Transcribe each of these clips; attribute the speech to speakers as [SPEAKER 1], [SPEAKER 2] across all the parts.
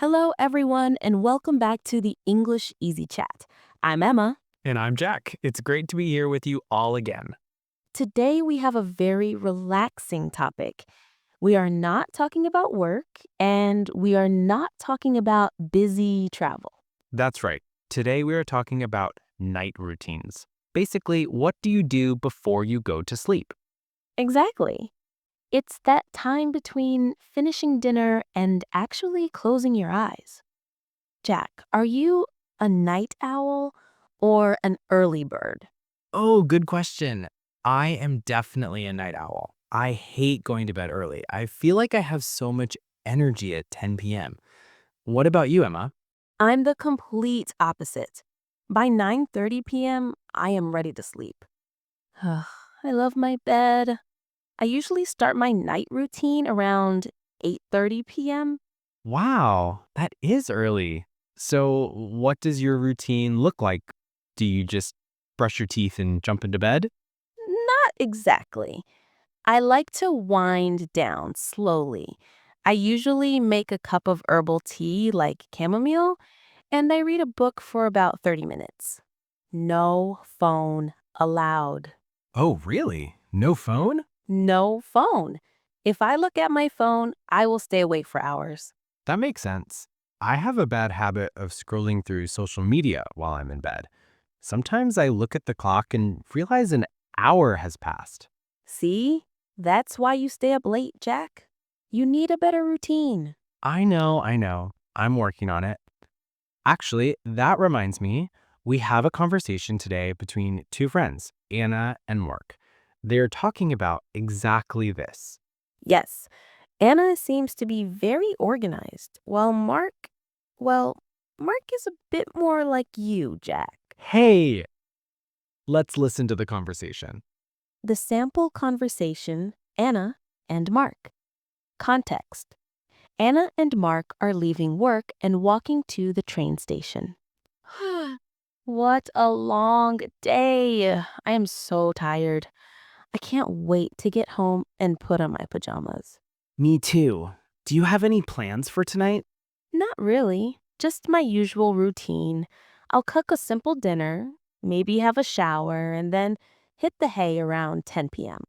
[SPEAKER 1] Hello, everyone, and welcome back to the English Easy Chat. I'm Emma.
[SPEAKER 2] And I'm Jack. It's great to be here with you all again.
[SPEAKER 1] Today, we have a very relaxing topic. We are not talking about work, and we are not talking about busy travel.
[SPEAKER 2] That's right. Today we are talking about night routines. Basically, what do you do before you go to sleep?
[SPEAKER 1] Exactly. It's that time between finishing dinner and actually closing your eyes. Jack, are you a night owl or an early bird?
[SPEAKER 2] Oh, good question. I am definitely a night owl. I hate going to bed early. I feel like I have so much energy at 10 p.m. What about you, Emma?
[SPEAKER 1] I'm the complete opposite. By 9:30 p.m., I am ready to sleep. I love my bed. I usually start my night routine around 8:30 p.m.
[SPEAKER 2] Wow, that is early. So, what does your routine look like? Do you just brush your teeth and jump into bed?
[SPEAKER 1] Not exactly. I like to wind down slowly. I usually make a cup of herbal tea like chamomile, and I read a book for about 30 minutes. No phone allowed.
[SPEAKER 2] Oh, really? No phone?
[SPEAKER 1] No phone. If I look at my phone, I will stay awake for hours.
[SPEAKER 2] That makes sense. I have a bad habit of scrolling through social media while I'm in bed. Sometimes I look at the clock and realize an hour has passed.
[SPEAKER 1] See? That's why you stay up late, Jack. You need a better routine.
[SPEAKER 2] I know. I'm working on it. Actually, that reminds me, we have a conversation today between two friends, Anna and Mark. They're talking about exactly this.
[SPEAKER 1] Yes, Anna seems to be very organized, while Mark is a bit more like you, Jack.
[SPEAKER 2] Hey, let's listen to the conversation.
[SPEAKER 1] The sample conversation, Anna and Mark. Context. Anna and Mark are leaving work and walking to the train station. What a long day. I am so tired. I can't wait to get home and put on my pajamas.
[SPEAKER 2] Me too. Do you have any plans for tonight?
[SPEAKER 1] Not really, just my usual routine. I'll cook a simple dinner, maybe have a shower, and then hit the hay around 10 p.m.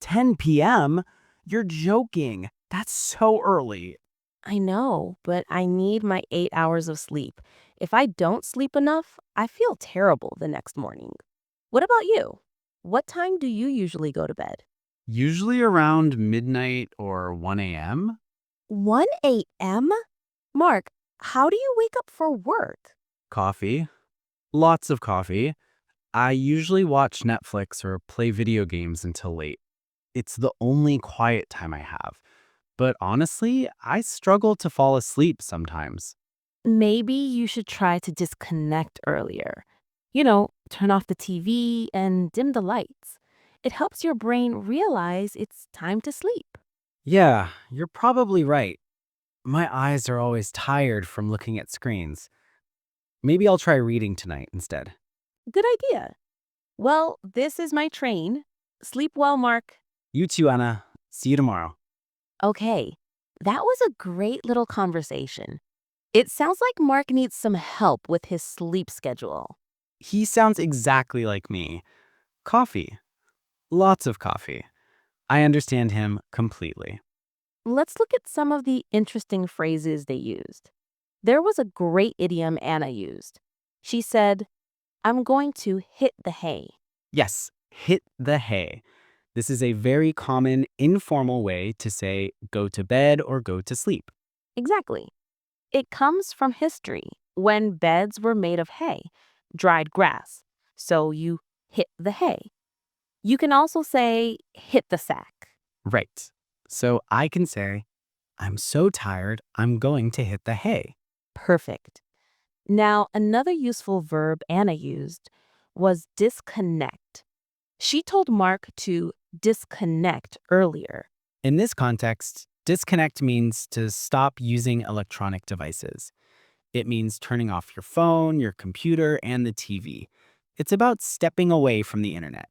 [SPEAKER 2] 10 p.m.? You're joking. That's so early.
[SPEAKER 1] I know, but I need my 8 hours of sleep. If I don't sleep enough, I feel terrible the next morning. What about you? What time do you usually go to bed?
[SPEAKER 2] Usually around midnight or 1 a.m.
[SPEAKER 1] 1 a.m.? Mark, how do you wake up for work?
[SPEAKER 2] Coffee. Lots of coffee. I usually watch Netflix or play video games until late. It's the only quiet time I have. But honestly, I struggle to fall asleep sometimes.
[SPEAKER 1] Maybe you should try to disconnect earlier. Turn off the TV and dim the lights. It helps your brain realize it's time to sleep.
[SPEAKER 2] Yeah, you're probably right. My eyes are always tired from looking at screens. Maybe I'll try reading tonight instead.
[SPEAKER 1] Good idea. Well, this is my train. Sleep well, Mark.
[SPEAKER 2] You too, Anna. See you tomorrow.
[SPEAKER 1] Okay, that was a great little conversation. It sounds like Mark needs some help with his sleep schedule.
[SPEAKER 2] He sounds exactly like me. Coffee. Lots of coffee. I understand him completely.
[SPEAKER 1] Let's look at some of the interesting phrases they used. There was a great idiom Anna used. She said, I'm going to hit the hay.
[SPEAKER 2] Yes, hit the hay. This is a very common informal way to say go to bed or go to sleep.
[SPEAKER 1] Exactly. It comes from history when beds were made of hay, dried grass. So you hit the hay. You can also say hit the sack.
[SPEAKER 2] Right. So I can say, I'm so tired, I'm going to hit the hay.
[SPEAKER 1] Perfect. Now, another useful verb Anna used was disconnect. She told Mark to disconnect earlier.
[SPEAKER 2] In this context, disconnect means to stop using electronic devices. It means turning off your phone, your computer, and the TV. It's about stepping away from the internet.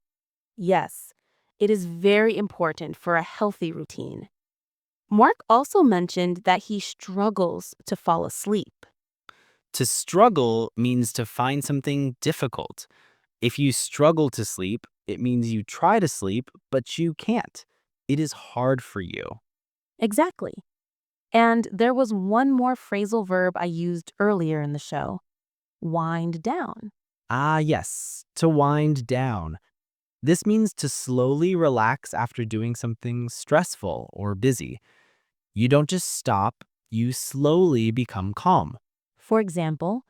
[SPEAKER 1] Yes, it is very important for a healthy routine. Mark also mentioned that he struggles to fall asleep.
[SPEAKER 2] To struggle means to find something difficult. If you struggle to sleep, it means you try to sleep, but you can't. It is hard for you.
[SPEAKER 1] Exactly. And there was one more phrasal verb I used earlier in the show, wind down.
[SPEAKER 2] Ah, yes, to wind down. This means to slowly relax after doing something stressful or busy. You don't just stop, you slowly become calm.
[SPEAKER 1] For example,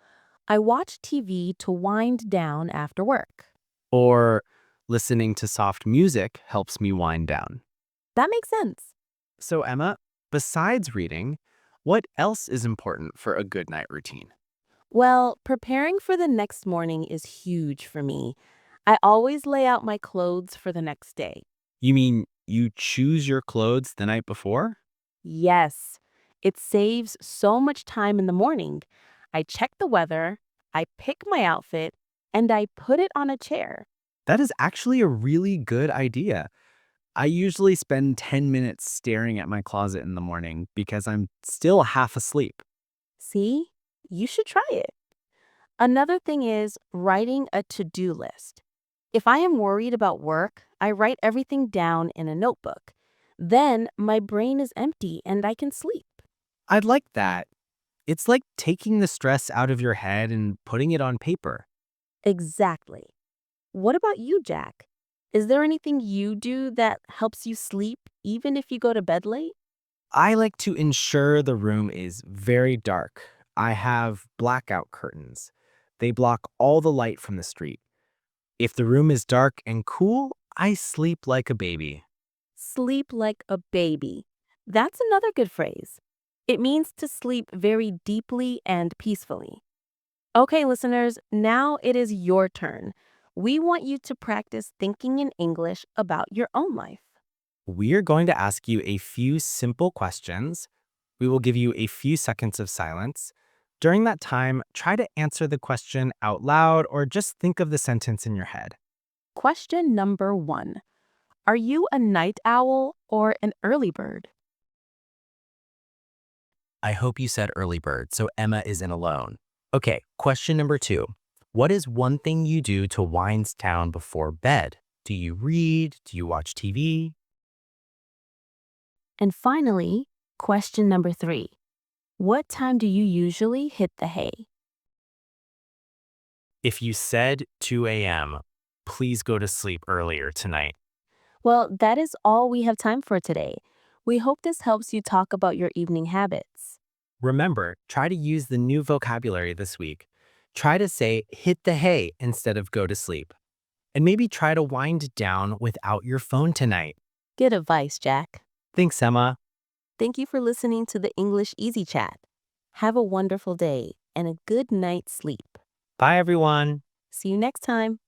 [SPEAKER 1] I watch TV to wind down after work.
[SPEAKER 2] Or listening to soft music helps me wind down.
[SPEAKER 1] That makes sense.
[SPEAKER 2] So, Emma, besides reading, what else is important for a good night routine?
[SPEAKER 1] Well, preparing for the next morning is huge for me. I always lay out my clothes for the next day.
[SPEAKER 2] You mean you choose your clothes the night before?
[SPEAKER 1] Yes, it saves so much time in the morning. I check the weather, I pick my outfit, and I put it on a chair.
[SPEAKER 2] That is actually a really good idea. I usually spend 10 minutes staring at my closet in the morning because I'm still half asleep.
[SPEAKER 1] See, you should try it. Another thing is writing a to-do list. If I am worried about work, I write everything down in a notebook. Then my brain is empty and I can sleep.
[SPEAKER 2] I'd like that. It's like taking the stress out of your head and putting it on paper.
[SPEAKER 1] Exactly. What about you, Jack? Is there anything you do that helps you sleep even if you go to bed late?
[SPEAKER 2] I like to ensure the room is very dark. I have blackout curtains. They block all the light from the street. If the room is dark and cool, I sleep like a baby.
[SPEAKER 1] Sleep like a baby. That's another good phrase. It means to sleep very deeply and peacefully. Okay, listeners, now it is your turn. We want you to practice thinking in English about your own life.
[SPEAKER 2] We're going to ask you a few simple questions. We will give you a few seconds of silence. During that time, try to answer the question out loud or just think of the sentence in your head.
[SPEAKER 1] Question number 1. Are you a night owl or an early bird?
[SPEAKER 2] I hope you said early bird, so Emma isn't alone. Okay, question number 2. What is one thing you do to wind down before bed? Do you read? Do you watch TV?
[SPEAKER 1] And finally, question number 3. What time do you usually hit the hay?
[SPEAKER 2] If you said 2 a.m., please go to sleep earlier tonight.
[SPEAKER 1] Well, that is all we have time for today. We hope this helps you talk about your evening habits.
[SPEAKER 2] Remember, try to use the new vocabulary this week. Try to say hit the hay instead of go to sleep. And maybe try to wind down without your phone tonight.
[SPEAKER 1] Good advice, Jack.
[SPEAKER 2] Thanks, Emma.
[SPEAKER 1] Thank you for listening to the English Easy Chat. Have a wonderful day and a good night's sleep.
[SPEAKER 2] Bye, everyone.
[SPEAKER 1] See you next time.